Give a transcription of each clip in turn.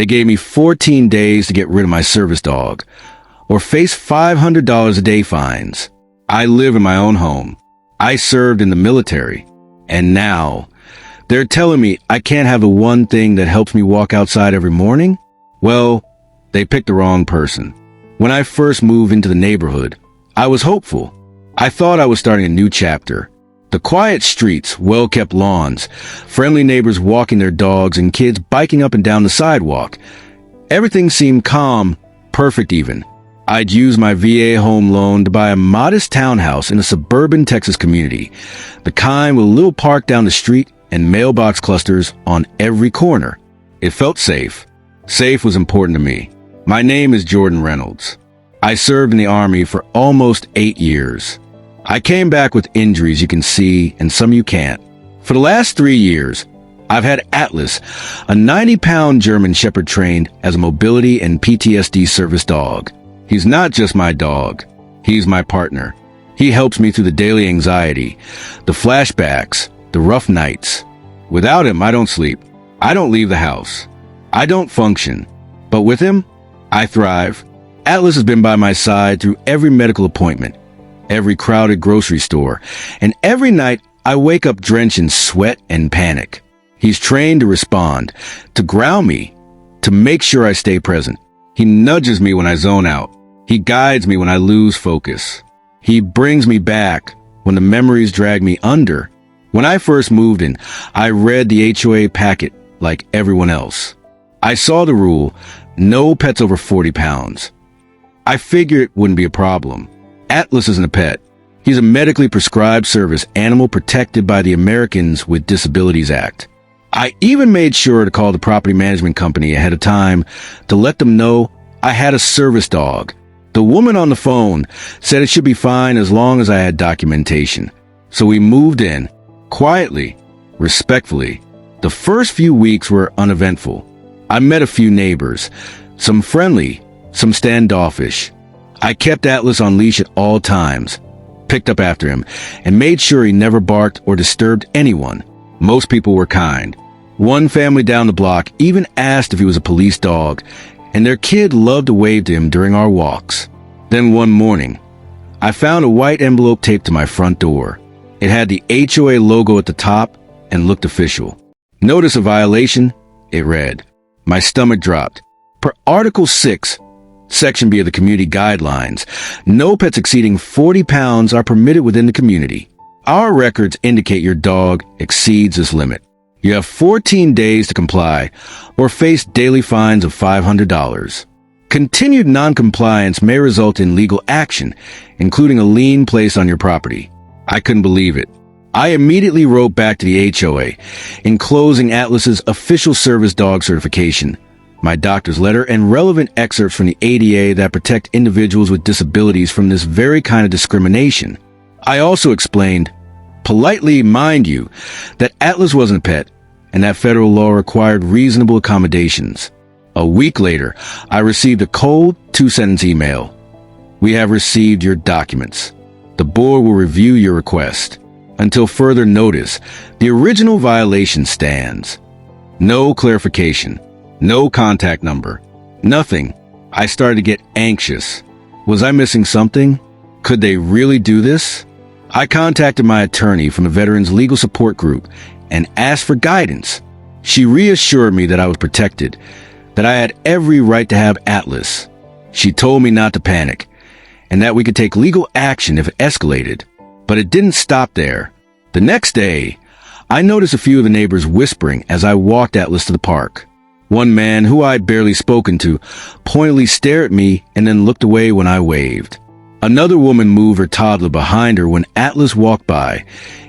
They gave me 14 days to get rid of my service dog, or face $500 a day fines. I live in my own home. I served in the military. And now, they're telling me I can't have the one thing that helps me walk outside every morning? Well, they picked the wrong person. When I first moved into the neighborhood, I was hopeful. I thought I was starting a new chapter. The quiet streets, well-kept lawns, friendly neighbors walking their dogs, and kids biking up and down the sidewalk. Everything seemed calm, perfect even. I'd use my VA home loan to buy a modest townhouse in a suburban Texas community, the kind with a little park down the street and mailbox clusters on every corner. It felt safe. Safe was important to me. My name is Jordan Reynolds. I served in the Army for almost 8 years. I came back with injuries you can see and some you can't. For the last 3 years, I've had Atlas, a 90-pound German Shepherd trained as a mobility and PTSD service dog. He's not just my dog. He's my partner. He helps me through the daily anxiety, the flashbacks, the rough nights. Without him, I don't sleep. I don't leave the house. I don't function. But with him, I thrive. Atlas has been by my side through every medical appointment, every crowded grocery store, and every night I wake up drenched in sweat and panic. He's trained to respond, to ground me, to make sure I stay present. He nudges me when I zone out. He guides me when I lose focus. He brings me back when the memories drag me under. When I first moved in, I read the HOA packet like everyone else. I saw the rule, no pets over 40 pounds. I figured it wouldn't be a problem. Atlas isn't a pet. He's a medically prescribed service animal protected by the Americans with Disabilities Act. I even made sure to call the property management company ahead of time to let them know I had a service dog. The woman on the phone said it should be fine as long as I had documentation. So we moved in, quietly, respectfully. The first few weeks were uneventful. I met a few neighbors, some friendly, some standoffish. I kept Atlas on leash at all times, picked up after him, and made sure he never barked or disturbed anyone. Most people were kind. One family down the block even asked if he was a police dog, and their kid loved to wave to him during our walks. Then one morning, I found a white envelope taped to my front door. It had the HOA logo at the top and looked official. Notice a violation, it read. My stomach dropped. Per Article 6, Section B of the Community Guidelines, no pets exceeding 40 pounds are permitted within the community. Our records indicate your dog exceeds this limit. You have 14 days to comply or face daily fines of $500. Continued noncompliance may result in legal action, including a lien placed on your property. I couldn't believe it. I immediately wrote back to the HOA, enclosing Atlas's official service dog certification, my doctor's letter, and relevant excerpts from the ADA that protect individuals with disabilities from this very kind of discrimination. I also explained, politely mind you, that Atlas wasn't a pet, and that federal law required reasonable accommodations. A week later, I received a cold 2-sentence email. We have received your documents. The board will review your request. Until further notice, the original violation stands. No clarification. No contact number. Nothing. I started to get anxious. Was I missing something? Could they really do this? I contacted my attorney from the Veterans Legal Support Group and asked for guidance. She reassured me that I was protected, that I had every right to have Atlas. She told me not to panic, and that we could take legal action if it escalated. But it didn't stop there. The next day, I noticed a few of the neighbors whispering as I walked Atlas to the park. One man, who I'd barely spoken to, pointedly stared at me and then looked away when I waved. Another woman moved her toddler behind her when Atlas walked by,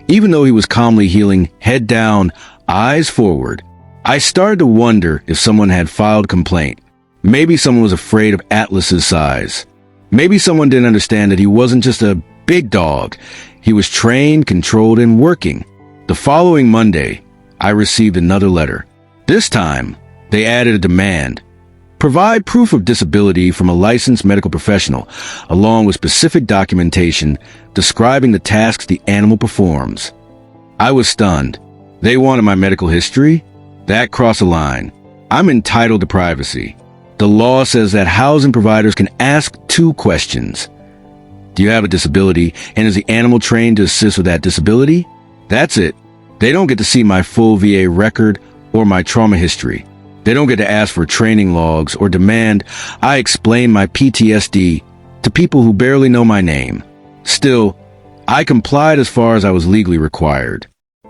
even though he was calmly heeling, head down, eyes forward. I started to wonder if someone had filed a complaint. Maybe someone was afraid of Atlas's size. Maybe someone didn't understand that he wasn't just a big dog. He was trained, controlled, and working. The following Monday, I received another letter. This time, they added a demand. Provide proof of disability from a licensed medical professional, along with specific documentation describing the tasks the animal performs. I was stunned. They wanted my medical history? That crossed a line. I'm entitled to privacy. The law says that housing providers can ask 2 questions. Do you have a disability, and is the animal trained to assist with that disability? That's it. They don't get to see my full VA record or my trauma history. They don't get to ask for training logs or demand I explain my PTSD to people who barely know my name. Still, I complied as far as I was legally required.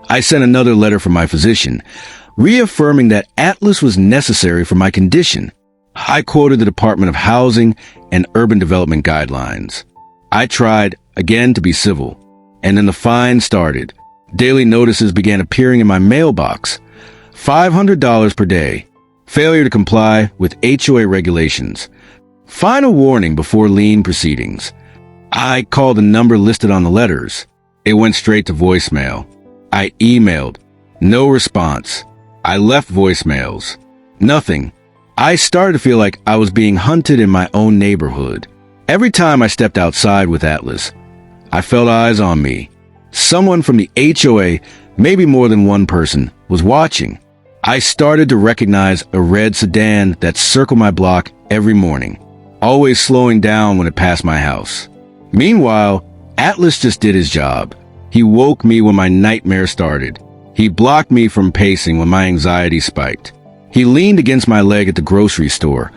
I sent another letter from my physician, reaffirming that Atlas was necessary for my condition. I quoted the Department of Housing and Urban Development guidelines. I tried, again, to be civil, and then the fine started. Daily notices began appearing in my mailbox. $500 per day. Failure to comply with HOA regulations. Final warning before lien proceedings. I called the number listed on the letters. It went straight to voicemail. I emailed. No response. I left voicemails. Nothing. I started to feel like I was being hunted in my own neighborhood. Every time I stepped outside with Atlas, I felt eyes on me. Someone from the HOA, maybe more than one person, was watching. I started to recognize a red sedan that circled my block every morning, always slowing down when it passed my house. Meanwhile, Atlas just did his job. He woke me when my nightmare started. He blocked me from pacing when my anxiety spiked. He leaned against my leg at the grocery store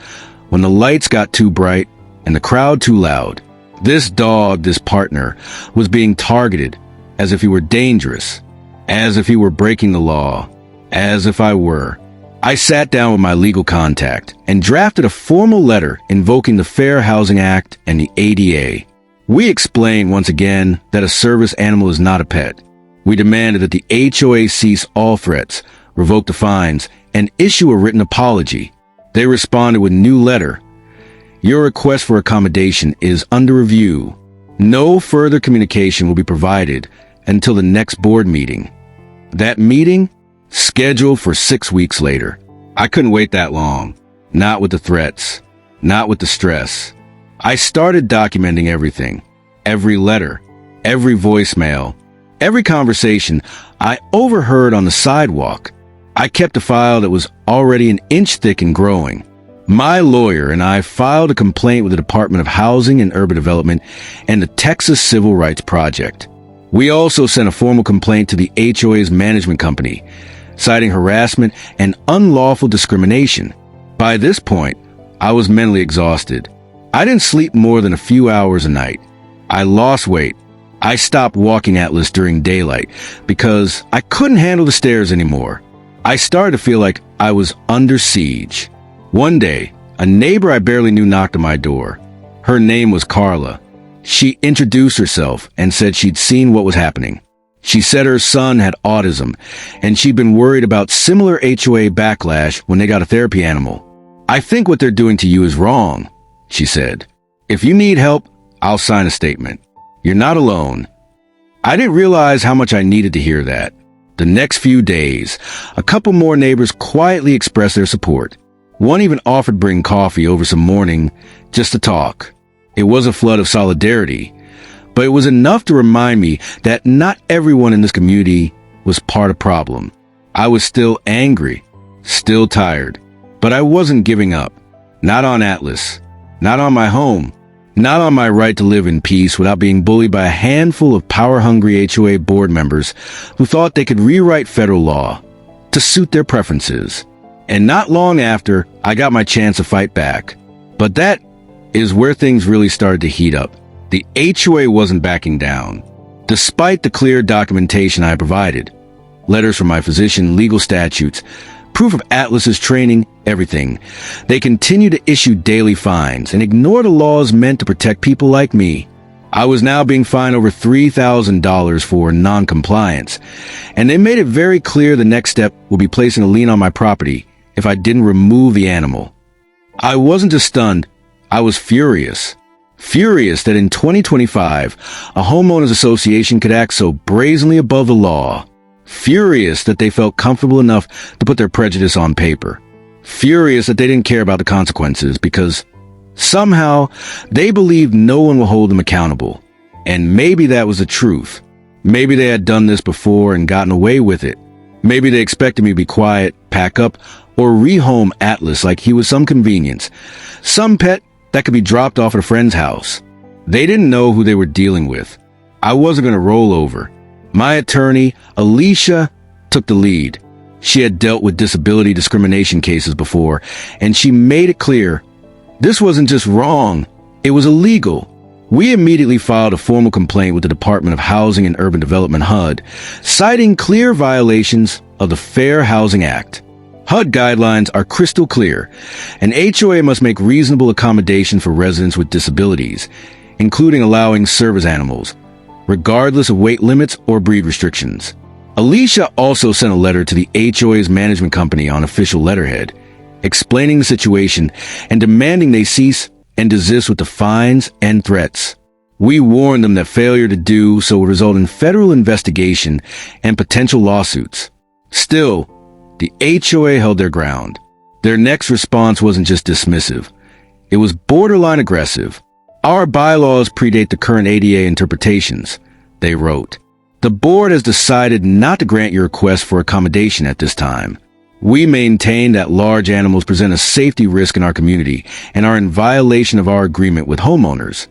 when the lights got too bright and the crowd too loud. This dog, this partner, was being targeted as if he were dangerous, as if he were breaking the law, as if I were. I sat down with my legal contact and drafted a formal letter invoking the Fair Housing Act and the ADA. We explained once again that a service animal is not a pet. We demanded that the HOA cease all threats, revoke the fines, and issue a written apology. They responded with a new letter. Your request for accommodation is under review. No further communication will be provided until the next board meeting. That meeting? Scheduled for 6 weeks later. I couldn't wait that long. Not with the threats. Not with the stress. I started documenting everything. Every letter. Every voicemail. Every conversation I overheard on the sidewalk. I kept a file that was already an inch thick and growing. My lawyer and I filed a complaint with the Department of Housing and Urban Development and the Texas Civil Rights Project. We also sent a formal complaint to the HOA's management company, citing harassment and unlawful discrimination. By this point, I was mentally exhausted. I didn't sleep more than a few hours a night. I lost weight. I stopped walking Atlas during daylight because I couldn't handle the stairs anymore. I started to feel like I was under siege. One day, a neighbor I barely knew knocked on my door. Her name was Carla. She introduced herself and said she'd seen what was happening. She said her son had autism, and she'd been worried about similar HOA backlash when they got a therapy animal. I think what they're doing to you is wrong, she said. If you need help, I'll sign a statement. You're not alone. I didn't realize how much I needed to hear that. The next few days, a couple more neighbors quietly expressed their support. One even offered to bring coffee over some morning just to talk. It was a flood of solidarity, but it was enough to remind me that not everyone in this community was part of the problem. I was still angry, still tired, but I wasn't giving up. Not on Atlas, not on my home, not on my right to live in peace without being bullied by a handful of power-hungry HOA board members who thought they could rewrite federal law to suit their preferences. And not long after, I got my chance to fight back. But that is where things really started to heat up. The HOA wasn't backing down, despite the clear documentation I provided. Letters from my physician, legal statutes, proof of Atlas's training, everything. They continue to issue daily fines and ignore the laws meant to protect people like me. I was now being fined over $3,000 for non-compliance, and they made it very clear the next step would be placing a lien on my property if I didn't remove the animal. I wasn't just stunned, I was furious. Furious that in 2025, a homeowners association could act so brazenly above the law. Furious that they felt comfortable enough to put their prejudice on paper. Furious that they didn't care about the consequences because somehow they believed no one will hold them accountable. And maybe that was the truth. Maybe they had done this before and gotten away with it. Maybe they expected me to be quiet, pack up, or rehome Atlas like he was some convenience, some pet that could be dropped off at a friend's house. They didn't know who they were dealing with. I wasn't going to roll over. My attorney, Alicia, took the lead. She had dealt with disability discrimination cases before, and she made it clear this wasn't just wrong, it was illegal. We immediately filed a formal complaint with the Department of Housing and Urban Development HUD, citing clear violations of the Fair Housing Act. HUD guidelines are crystal clear. An HOA must make reasonable accommodation for residents with disabilities, including allowing service animals, regardless of weight limits or breed restrictions. Alicia also sent a letter to the HOA's management company on official letterhead, explaining the situation and demanding they cease and desist with the fines and threats. We warned them that failure to do so would result in federal investigation and potential lawsuits. Still, the HOA held their ground. Their next response wasn't just dismissive. It was borderline aggressive. Our bylaws predate the current ADA interpretations, they wrote. The board has decided not to grant your request for accommodation at this time. We maintain that large animals present a safety risk in our community and are in violation of our agreement with homeowners.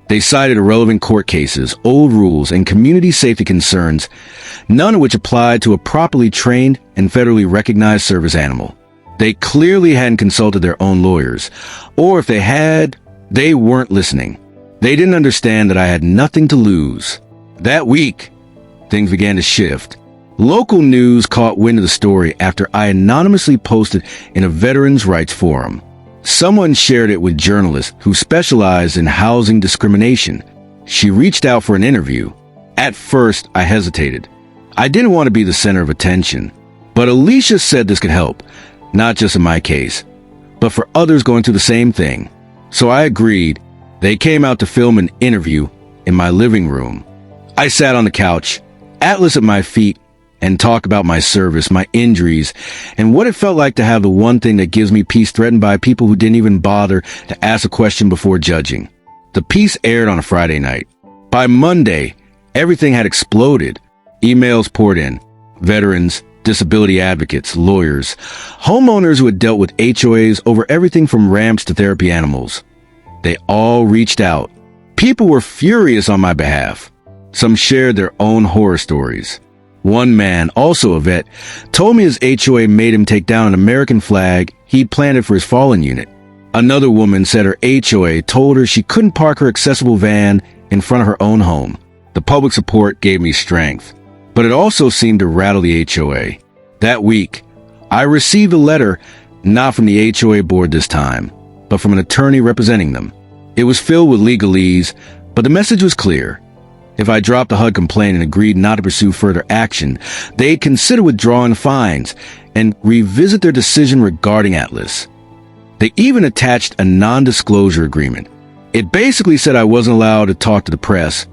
They cited irrelevant court cases, old rules, and community safety concerns, none of which applied to a properly trained and federally recognized service animal. They clearly hadn't consulted their own lawyers, or if they had, they weren't listening. They didn't understand that I had nothing to lose. That week, things began to shift. Local news caught wind of the story after I anonymously posted in a veterans' rights forum. Someone shared it with journalists who specialized in housing discrimination. She reached out for an interview. At first, I hesitated. I didn't want to be the center of attention. But Alicia said this could help, not just in my case, but for others going through the same thing. So I agreed. They came out to film an interview in my living room. I sat on the couch, Atlas at my feet, and talk about my service, my injuries, and what it felt like to have the one thing that gives me peace threatened by people who didn't even bother to ask a question before judging. The piece aired on a Friday night. By Monday, everything had exploded. Emails poured in. Veterans, disability advocates, lawyers, homeowners who had dealt with HOAs over everything from ramps to therapy animals. They all reached out. People were furious on my behalf. Some shared their own horror stories. One man, also a vet, told me his HOA made him take down an American flag he'd planted for his fallen unit. Another woman said her HOA told her she couldn't park her accessible van in front of her own home. The public support gave me strength, but it also seemed to rattle the HOA. That week, I received a letter, not from the HOA board this time, but from an attorney representing them. It was filled with legalese, but the message was clear. If I dropped the HUD complaint and agreed not to pursue further action, they'd consider withdrawing fines and revisit their decision regarding Atlas. They even attached a non-disclosure agreement. It basically said I wasn't allowed to talk to the press,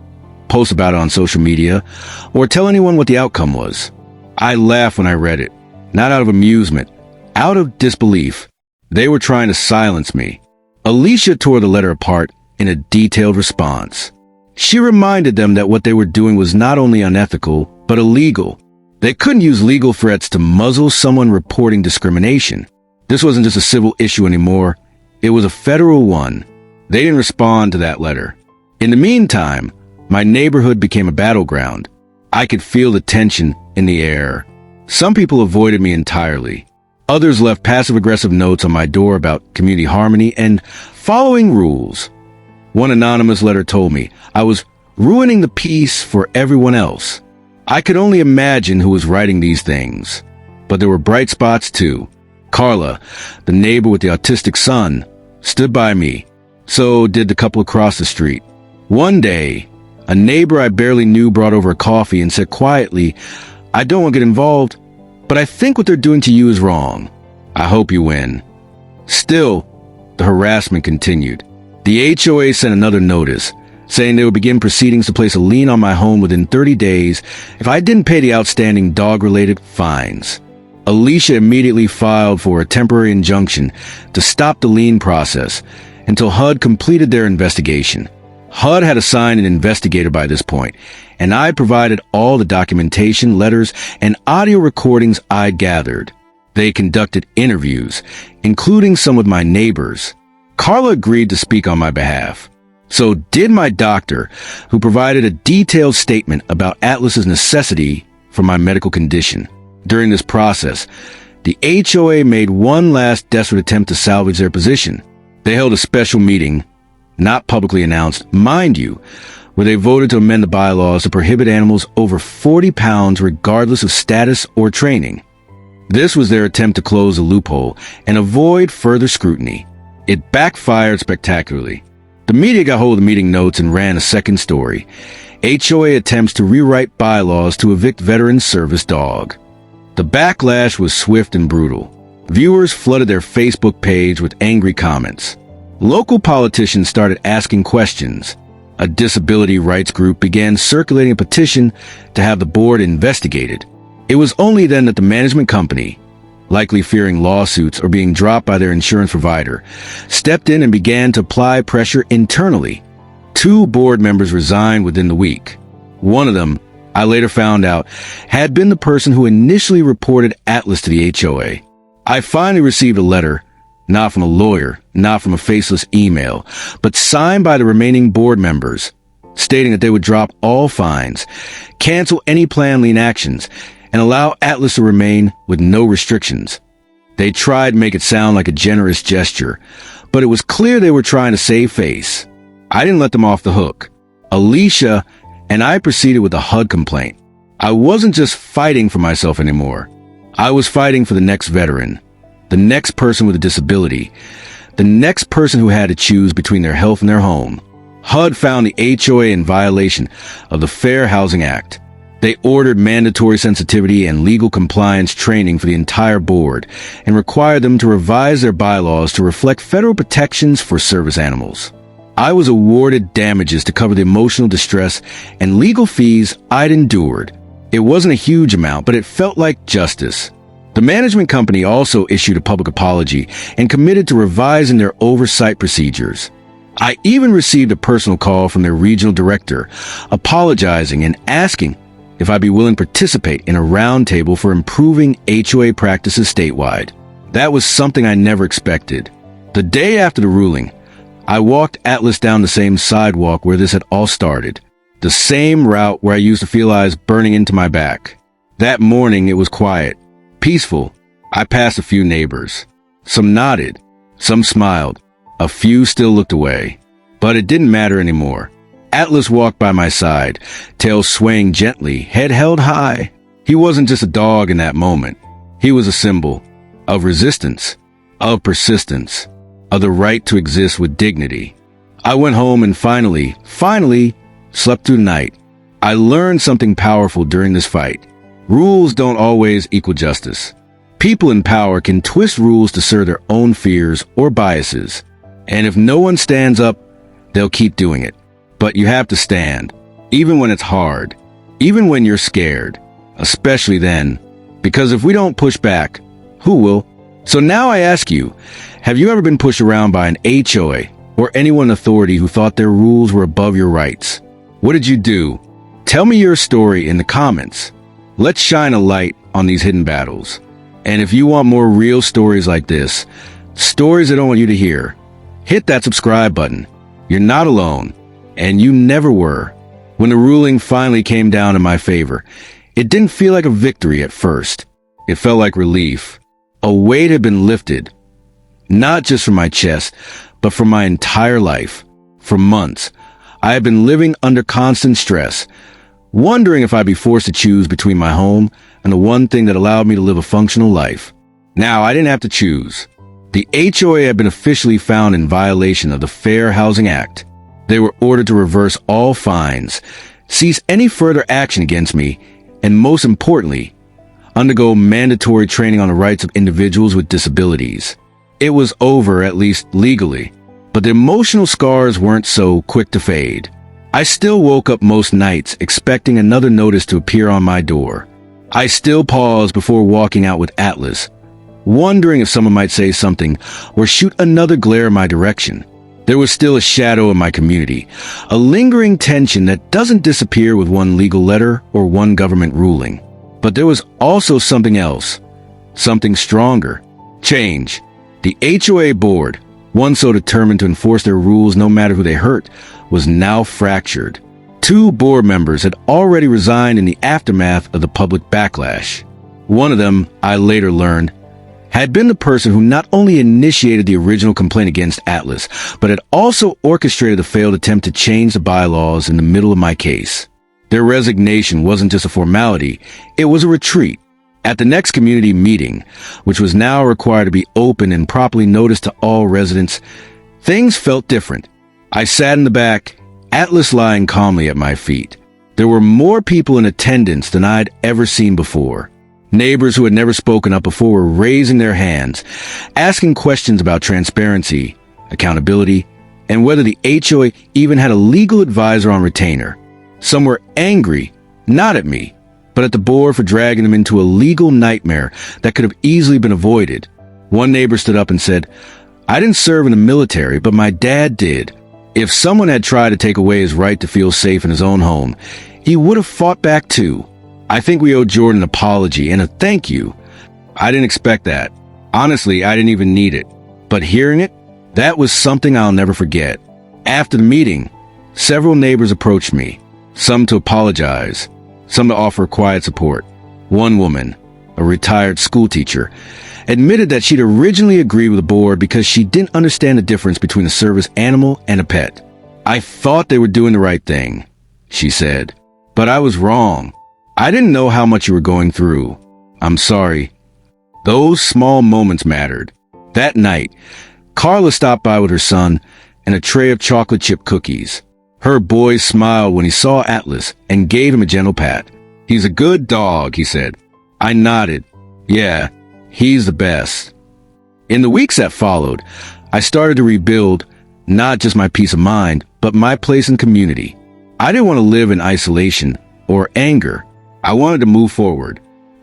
post about it on social media, or tell anyone what the outcome was. I laughed when I read it, not out of amusement, out of disbelief. They were trying to silence me. Alicia tore the letter apart in a detailed response. She reminded them that what they were doing was not only unethical, but illegal. They couldn't use legal threats to muzzle someone reporting discrimination. This wasn't just a civil issue anymore. It was a federal one. They didn't respond to that letter. In the meantime, my neighborhood became a battleground. I could feel the tension in the air. Some people avoided me entirely. Others left passive-aggressive notes on my door about community harmony and following rules. One anonymous letter told me I was ruining the peace for everyone else. I could only imagine who was writing these things. But there were bright spots too. Carla, the neighbor with the autistic son, stood by me. So did the couple across the street. One day, a neighbor I barely knew brought over a coffee and said quietly, "I don't want to get involved, but I think what they're doing to you is wrong. I hope you win." Still, the harassment continued. The HOA sent another notice, saying they would begin proceedings to place a lien on my home within 30 days if I didn't pay the outstanding dog-related fines. Alicia immediately filed for a temporary injunction to stop the lien process until HUD completed their investigation. HUD had assigned an investigator by this point, and I provided all the documentation, letters, and audio recordings I'd gathered. They conducted interviews, including some with my neighbors. Carla agreed to speak on my behalf. So did my doctor, who provided a detailed statement about Atlas's necessity for my medical condition. During this process, the HOA made one last desperate attempt to salvage their position. They held a special meeting, not publicly announced, mind you, where they voted to amend the bylaws to prohibit animals over 40 pounds regardless of status or training. This was their attempt to close the loophole and avoid further scrutiny. It backfired spectacularly. The media got hold of the meeting notes and ran a second story. HOA attempts to rewrite bylaws to evict veteran service dog. The backlash was swift and brutal. Viewers flooded their Facebook page with angry comments. Local politicians started asking questions. A disability rights group began circulating a petition to have the board investigated. It was only then that the management company, likely fearing lawsuits or being dropped by their insurance provider, stepped in and began to apply pressure internally. 2 board members resigned within the week. One of them, I later found out, had been the person who initially reported Atlas to the HOA. I finally received a letter, not from a lawyer, not from a faceless email, but signed by the remaining board members, stating that they would drop all fines, cancel any planned lien actions, and allow Atlas to remain with no restrictions. They tried to make it sound like a generous gesture, but it was clear they were trying to save face. I didn't let them off the hook. Alicia and I proceeded with a HUD complaint. I wasn't just fighting for myself anymore. I was fighting for the next veteran, the next person with a disability, the next person who had to choose between their health and their home. HUD found the HOA in violation of the Fair Housing Act. They ordered mandatory sensitivity and legal compliance training for the entire board and required them to revise their bylaws to reflect federal protections for service animals. I was awarded damages to cover the emotional distress and legal fees I'd endured. It wasn't a huge amount, but it felt like justice. The management company also issued a public apology and committed to revising their oversight procedures. I even received a personal call from their regional director, apologizing and asking if I'd be willing to participate in a roundtable for improving HOA practices statewide. That was something I never expected. The day after the ruling, I walked Atlas down the same sidewalk where this had all started, the same route where I used to feel eyes burning into my back. That morning it was quiet, peaceful. I passed a few neighbors. Some nodded, some smiled, a few still looked away. But it didn't matter anymore. Atlas walked by my side, tail swaying gently, head held high. He wasn't just a dog in that moment. He was a symbol of resistance, of persistence, of the right to exist with dignity. I went home and finally slept through the night. I learned something powerful during this fight. Rules don't always equal justice. People in power can twist rules to serve their own fears or biases. And if no one stands up, they'll keep doing it. But you have to stand, even when it's hard, even when you're scared, especially then, because if we don't push back, who will? So now I ask you, have you ever been pushed around by an HOA or anyone in authority who thought their rules were above your rights? What did you do? Tell me your story in the comments. Let's shine a light on these hidden battles. And if you want more real stories like this, stories I don't want you to hear, hit that subscribe button. You're not alone. And you never were. When the ruling finally came down in my favor, it didn't feel like a victory at first. It felt like relief. A weight had been lifted, not just from my chest, but from my entire life. For months, I had been living under constant stress, wondering if I'd be forced to choose between my home and the one thing that allowed me to live a functional life. Now, I didn't have to choose. The HOA had been officially found in violation of the Fair Housing Act. They were ordered to reverse all fines, cease any further action against me, and most importantly, undergo mandatory training on the rights of individuals with disabilities. It was over, at least legally, but the emotional scars weren't so quick to fade. I still woke up most nights expecting another notice to appear on my door. I still paused before walking out with Atlas, wondering if someone might say something or shoot another glare in my direction. There was still a shadow in my community, a lingering tension that doesn't disappear with one legal letter or one government ruling. But there was also something else, something stronger. Change. The HOA board, one so determined to enforce their rules no matter who they hurt, was now fractured. 2 board members had already resigned in the aftermath of the public backlash. One of them, I later learned, had been the person who not only initiated the original complaint against Atlas, but had also orchestrated the failed attempt to change the bylaws in the middle of my case. Their resignation wasn't just a formality, it was a retreat. At the next community meeting, which was now required to be open and properly noticed to all residents, things felt different. I sat in the back, Atlas lying calmly at my feet. There were more people in attendance than I'd ever seen before. Neighbors who had never spoken up before were raising their hands, asking questions about transparency, accountability, and whether the HOA even had a legal advisor on retainer. Some were angry, not at me, but at the board for dragging them into a legal nightmare that could have easily been avoided. One neighbor stood up and said, "I didn't serve in the military, but my dad did. If someone had tried to take away his right to feel safe in his own home, he would have fought back too. I think we owe Jordan an apology and a thank you. I didn't expect that. Honestly, I didn't even need it. But hearing it, that was something I'll never forget." After the meeting, several neighbors approached me, some to apologize, some to offer quiet support. One woman, a retired school teacher, admitted that she'd originally agreed with the board because she didn't understand the difference between a service animal and a pet. "I thought they were doing the right thing," she said, "but I was wrong. I didn't know how much you were going through. I'm sorry." Those small moments mattered. That night, Carla stopped by with her son and a tray of chocolate chip cookies. Her boy smiled when he saw Atlas and gave him a gentle pat. "He's a good dog," he said. I nodded. "Yeah, he's the best." In the weeks that followed, I started to rebuild not just my peace of mind, but my place in community. I didn't want to live in isolation or anger. I wanted to move forward.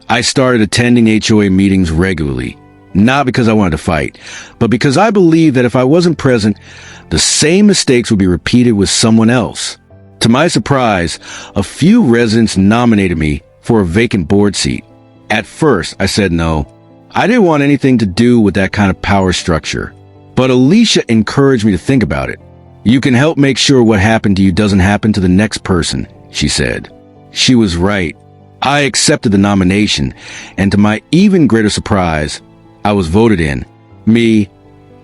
I started attending HOA meetings regularly, not because I wanted to fight, but because I believed that if I wasn't present, the same mistakes would be repeated with someone else. To my surprise, a few residents nominated me for a vacant board seat. At first, I said no. I didn't want anything to do with that kind of power structure. But Alicia encouraged me to think about it. "You can help make sure what happened to you doesn't happen to the next person," she said. She was right. I accepted the nomination, and to my even greater surprise, I was voted in. Me,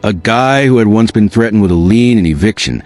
a guy who had once been threatened with a lien and eviction,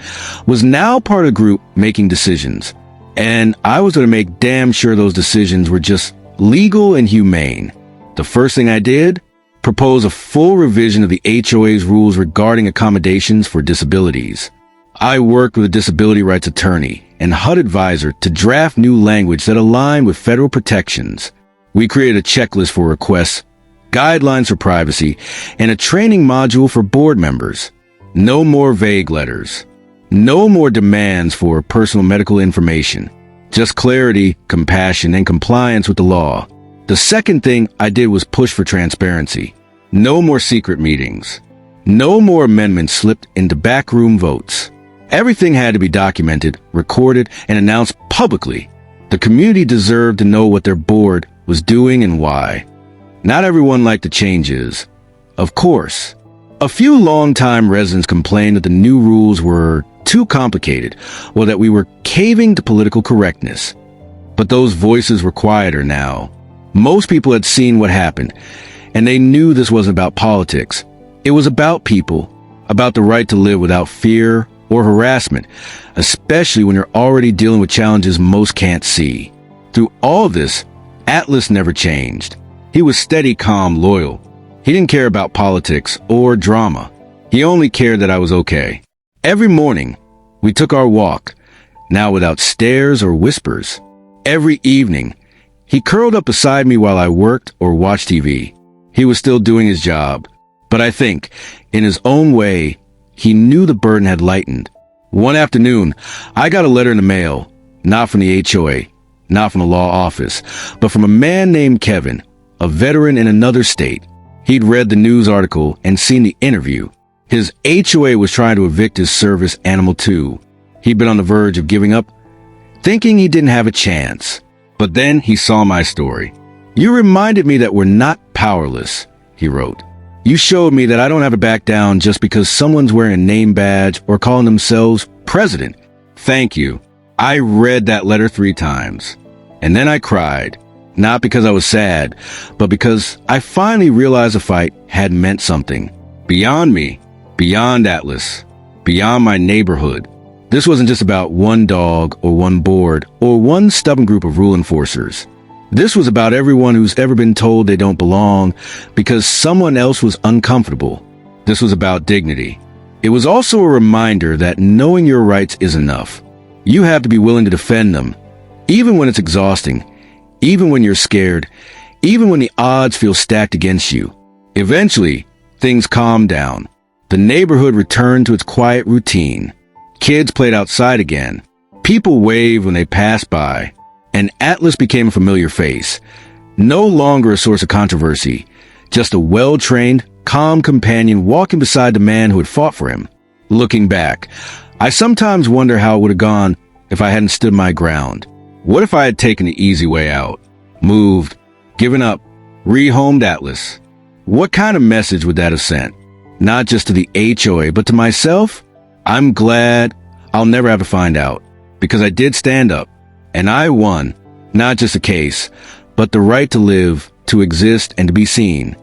was now part of the group making decisions. And I was going to make damn sure those decisions were just legal and humane. The first thing I did? Propose a full revision of the HOA's rules regarding accommodations for disabilities. I worked with a disability rights attorney and HUD advisor to draft new language that aligned with federal protections. We created a checklist for requests, guidelines for privacy, and a training module for board members. No more vague letters. No more demands for personal medical information. Just clarity, compassion, and compliance with the law. The second thing I did was push for transparency. No more secret meetings. No more amendments slipped into backroom votes. Everything had to be documented, recorded, and announced publicly. The community deserved to know what their board was doing and why. Not everyone liked the changes, of course. A few longtime residents complained that the new rules were too complicated, or that we were caving to political correctness. But those voices were quieter now. Most people had seen what happened, and they knew this wasn't about politics. It was about people, about the right to live without fear or harassment, especially when you're already dealing with challenges most can't see. Through all this, Atlas never changed. He was steady, calm, loyal. He didn't care about politics or drama. He only cared that I was okay. Every morning, we took our walk, now without stares or whispers. Every evening, he curled up beside me while I worked or watched TV. He was still doing his job, but I think, in his own way, he knew the burden had lightened. One afternoon, I got a letter in the mail, not from the HOA, not from the law office, but from a man named Kevin, a veteran in another state. He'd read the news article and seen the interview. His HOA was trying to evict his service animal too. He'd been on the verge of giving up, thinking he didn't have a chance. But then he saw my story. "You reminded me that we're not powerless," he wrote. "You showed me that I don't have to back down just because someone's wearing a name badge or calling themselves president. Thank you." I read that letter 3 times, and then I cried. Not because I was sad, but because I finally realized the fight had meant something. Beyond me, beyond Atlas, beyond my neighborhood. This wasn't just about one dog or one board or one stubborn group of rule enforcers. This was about everyone who's ever been told they don't belong because someone else was uncomfortable. This was about dignity. It was also a reminder that knowing your rights is enough. You have to be willing to defend them, even when it's exhausting, even when you're scared, even when the odds feel stacked against you. Eventually, things calmed down. The neighborhood returned to its quiet routine. Kids played outside again. People waved when they passed by. And Atlas became a familiar face. No longer a source of controversy, just a well-trained, calm companion walking beside the man who had fought for him. Looking back, I sometimes wonder how it would have gone if I hadn't stood my ground. What if I had taken the easy way out, moved, given up, rehomed Atlas? What kind of message would that have sent? Not just to the HOA, but to myself? I'm glad I'll never have to find out, because I did stand up, and I won, not just a case, but the right to live, to exist, and to be seen.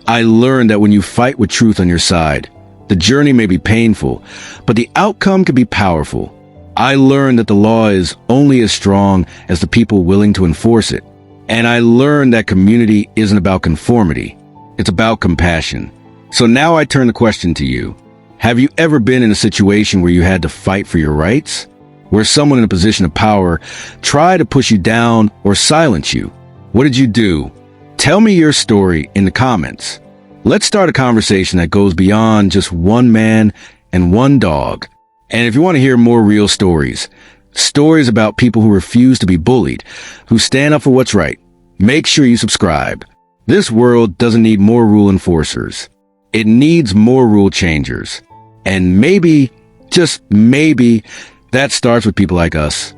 I learned that when you fight with truth on your side, the journey may be painful, but the outcome can be powerful. I learned that the law is only as strong as the people willing to enforce it. And I learned that community isn't about conformity. It's about compassion. So now I turn the question to you. Have you ever been in a situation where you had to fight for your rights? Where someone in a position of power tried to push you down or silence you? What did you do? Tell me your story in the comments. Let's start a conversation that goes beyond just one man and one dog. And if you want to hear more real stories, stories about people who refuse to be bullied, who stand up for what's right, make sure you subscribe. This world doesn't need more rule enforcers. It needs more rule changers. And maybe, just maybe, that starts with people like us.